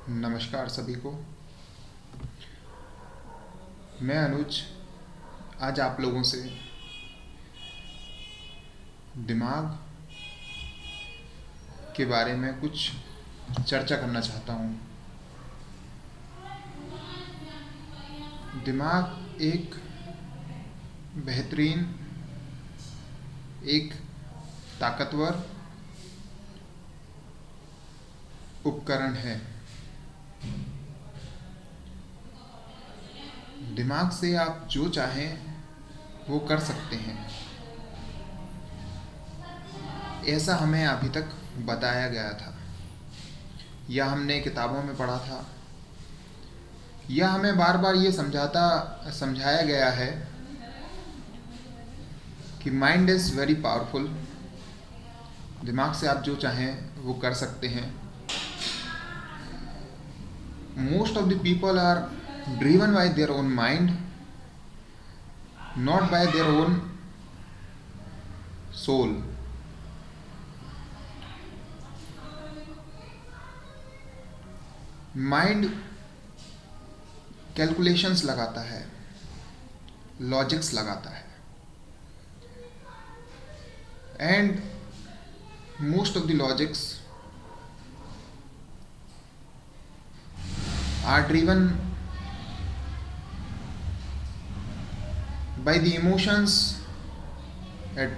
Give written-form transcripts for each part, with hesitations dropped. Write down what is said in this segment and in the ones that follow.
नमस्कार सभी को। मैं अनुज आज आप लोगों से दिमाग के बारे में कुछ चर्चा करना चाहता हूँ। दिमाग एक बेहतरीन, एक ताकतवर उपकरण है। दिमाग से आप जो चाहें वो कर सकते हैं, ऐसा हमें अभी तक बताया गया था, या हमने किताबों में पढ़ा था, या हमें बार बार ये समझाया गया है कि माइंड इज़ वेरी पावरफुल। दिमाग से आप जो चाहें वो कर सकते हैं। Most of the people are driven by their own mind, not by their own soul. Mind calculations लगाता है, लॉजिक्स लगाता है, and most of the logics are driven by the emotions at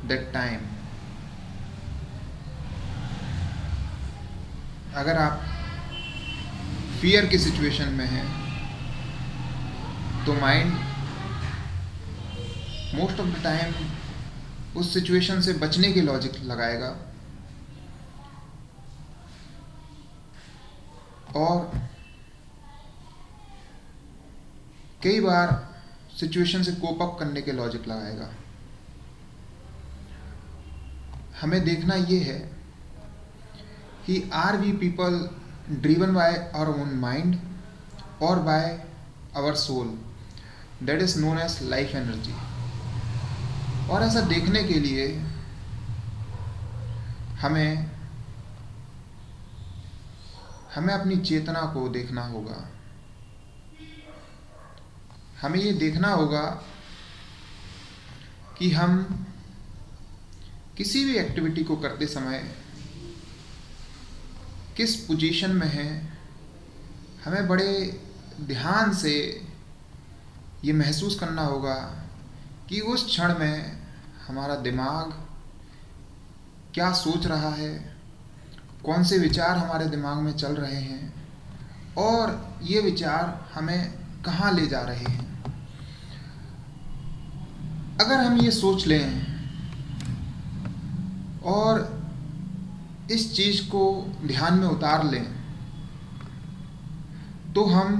that time. अगर आप fear की situation में हैं तो mind most of the time उस सिचुएशन से बचने के लॉजिक लगाएगा, और कई बार सिचुएशन से कोप अप करने के लॉजिक लगाएगा। हमें देखना ये है कि are we people driven by our own mind और by our soul, that is known as life energy. और ऐसा देखने के लिए हमें अपनी चेतना को देखना होगा। हमें ये देखना होगा कि हम किसी भी एक्टिविटी को करते समय किस पोजीशन में हैं। हमें बड़े ध्यान से ये महसूस करना होगा कि उस क्षण में हमारा दिमाग क्या सोच रहा है, कौन से विचार हमारे दिमाग में चल रहे हैं, और ये विचार हमें कहाँ ले जा रहे हैं। अगर हम ये सोच लें और इस चीज़ को ध्यान में उतार लें तो हम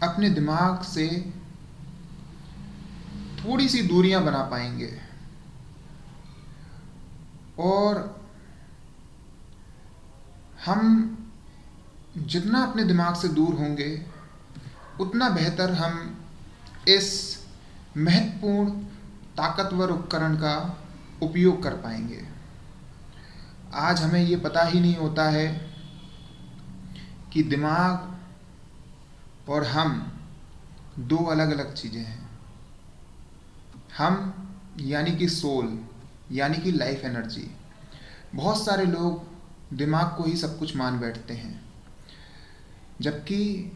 अपने दिमाग से थोड़ी सी दूरियां बना पाएंगे, और हम जितना अपने दिमाग से दूर होंगे उतना बेहतर हम इस महत्वपूर्ण ताकतवर उपकरण का उपयोग कर पाएंगे। आज हमें ये पता ही नहीं होता है कि दिमाग और हम दो अलग अलग चीज़ें हैं। हम यानी कि सोल, यानी कि लाइफ एनर्जी। बहुत सारे लोग दिमाग को ही सब कुछ मान बैठते हैं, जबकि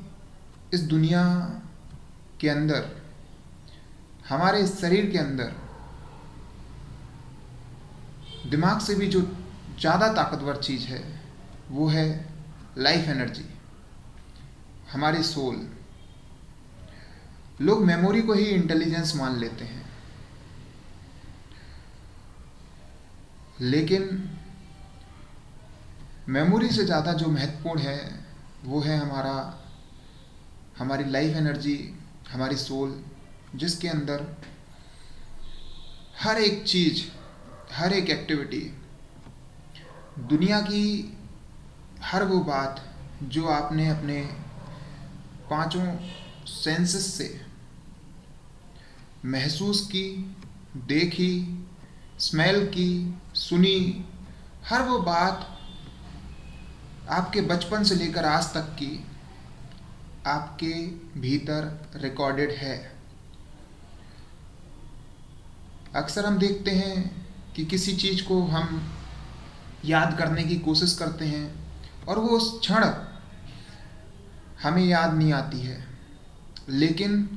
इस दुनिया के अंदर, हमारे इस शरीर के अंदर दिमाग से भी जो ज़्यादा ताकतवर चीज़ है वो है लाइफ एनर्जी, हमारी सोल। लोग मेमोरी को ही इंटेलिजेंस मान लेते हैं, लेकिन मेमोरी से ज़्यादा जो महत्वपूर्ण है वो है हमारी लाइफ एनर्जी, हमारी सोल, जिसके अंदर हर एक चीज़, हर एक एक्टिविटी, दुनिया की हर वो बात जो आपने अपने पांचों सेंसेस से महसूस की, देखी, स्मेल की, सुनी, हर वो बात आपके बचपन से लेकर आज तक की आपके भीतर रिकॉर्डेड है। अक्सर हम देखते हैं कि किसी चीज़ को हम याद करने की कोशिश करते हैं और वो उस क्षण हमें याद नहीं आती है, लेकिन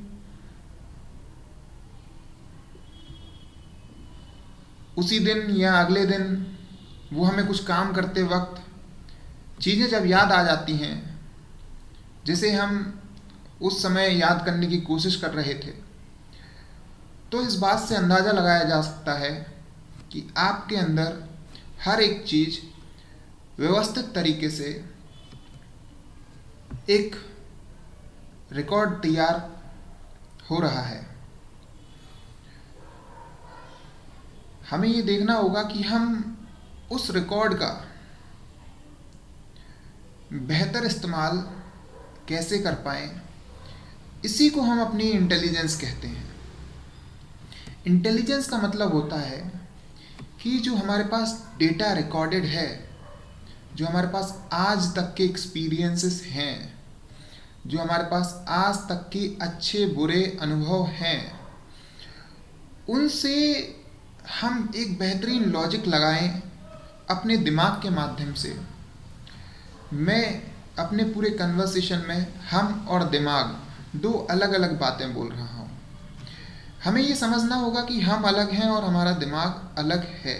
उसी दिन या अगले दिन वो हमें कुछ काम करते वक्त चीज़ें जब याद आ जाती हैं जिसे हम उस समय याद करने की कोशिश कर रहे थे, तो इस बात से अंदाज़ा लगाया जा सकता है कि आपके अंदर हर एक चीज़ व्यवस्थित तरीके से एक रिकॉर्ड तैयार हो रहा है। हमें ये देखना होगा कि हम उस रिकॉर्ड का बेहतर इस्तेमाल कैसे कर पाएँ। इसी को हम अपनी इंटेलिजेंस कहते हैं। इंटेलिजेंस का मतलब होता है कि जो हमारे पास डेटा रिकॉर्डेड है, जो हमारे पास आज तक के एक्सपीरियंसेस हैं, जो हमारे पास आज तक के अच्छे बुरे अनुभव हैं, उनसे हम एक बेहतरीन लॉजिक लगाएं अपने दिमाग के माध्यम से। मैं अपने पूरे कन्वर्सेशन में हम और दिमाग दो अलग अलग बातें बोल रहा हूँ। हमें ये समझना होगा कि हम अलग हैं और हमारा दिमाग अलग है।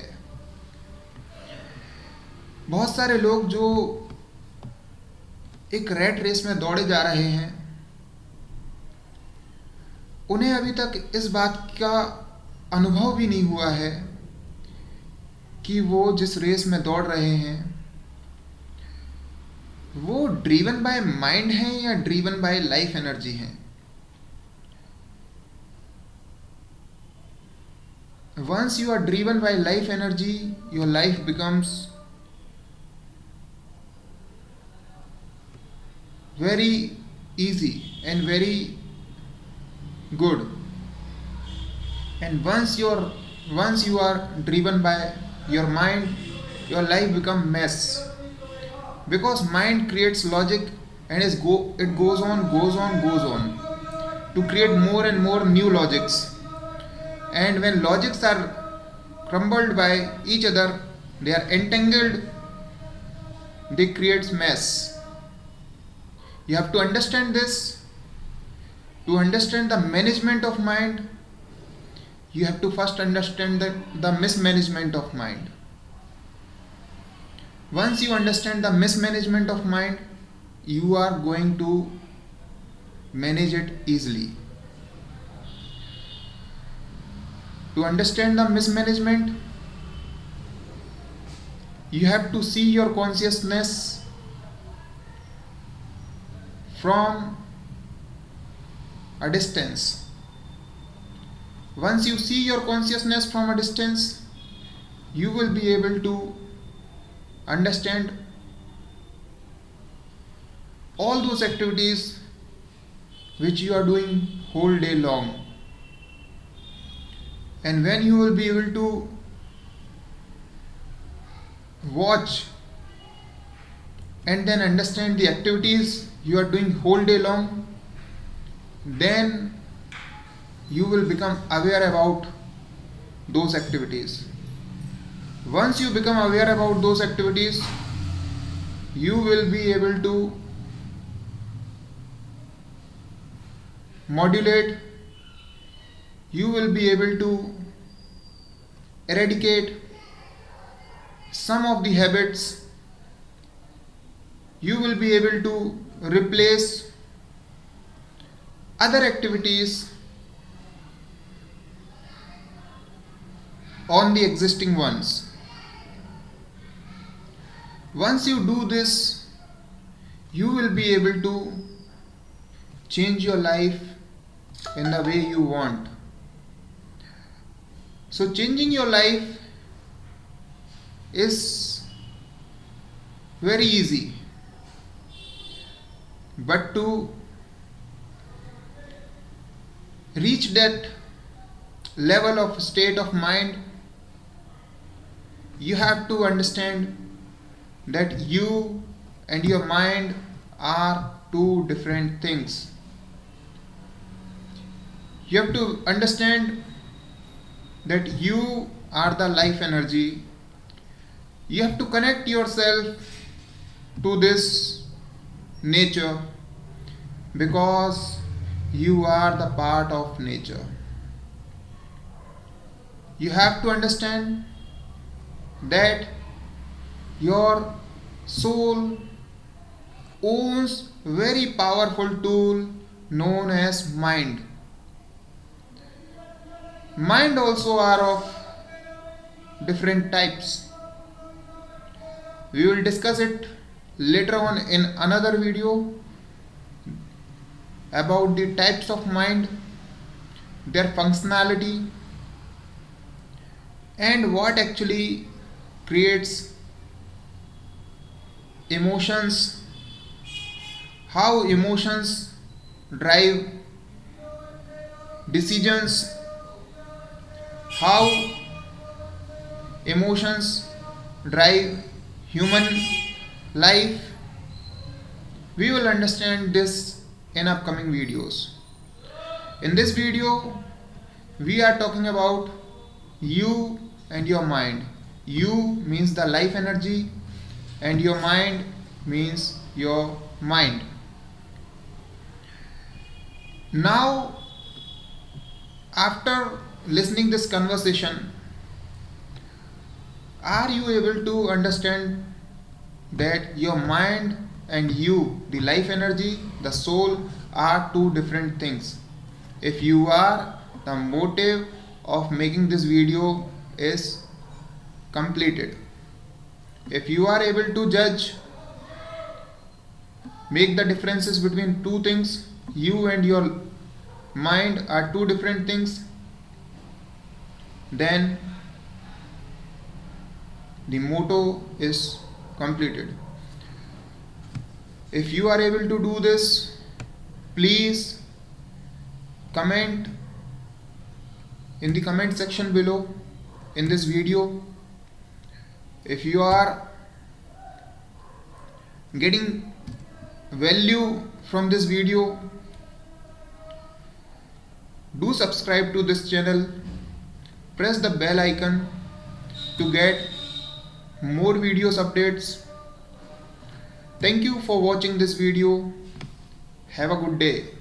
बहुत सारे लोग जो एक रैट रेस में दौड़े जा रहे हैं, उन्हें अभी तक इस बात का अनुभव भी नहीं हुआ है कि वो जिस रेस में दौड़ रहे हैं वो ड्रीवन बाय माइंड है या ड्रीवन बाय लाइफ एनर्जी है। Once you are driven by life energy, your life becomes very easy and very good. And once you are driven by your mind, your life become mess, because mind creates logic and it goes on to create more and more new logics. And when logics are crumbled by each other, they are entangled, they create mess. You have to understand this. To understand the management of mind, you have to first understand the mismanagement of mind. Once you understand the mismanagement of mind, you are going to manage it easily. To understand the mismanagement, you have to see your consciousness from a distance. Once you see your consciousness from a distance, you will be able to understand all those activities which you are doing whole day long. And when you will be able to watch and then understand the activities you are doing whole day long, then you will become aware about those activities. Once you become aware about those activities, you will be able to modulate, you will be able to eradicate some of the habits, you will be able to replace other activities on the existing ones. Once you do this, you will be able to change your life in the way you want. So changing your life is very easy, but to reach that level of state of mind, you have to understand that you and your mind are two different things. You have to understand that you are the life energy. You have to connect yourself to this nature because you are the part of nature. You have to understand that your soul owns very powerful tool known as mind. Mind also are of different types. We will discuss it later on in another video about the types of mind, their functionality, and what actually creates emotions, how emotions drive decisions, how emotions drive human life. We will understand this in upcoming videos. In this video, we are talking about you and your mind. You means the life energy and your mind means your mind. Now, after listening this conversation, are you able to understand that your mind and you, the life energy, the soul, are two different things? If you are, the motive of making this video is completed. If you are able to judge, make the differences between two things, you and your mind are two different things, then the motto is completed. If you are able to do this, please comment in the comment section below in this video. If you are getting value from this video, do subscribe to this channel, press the bell icon to get more videos updates. Thank you for watching this video. Have a good day.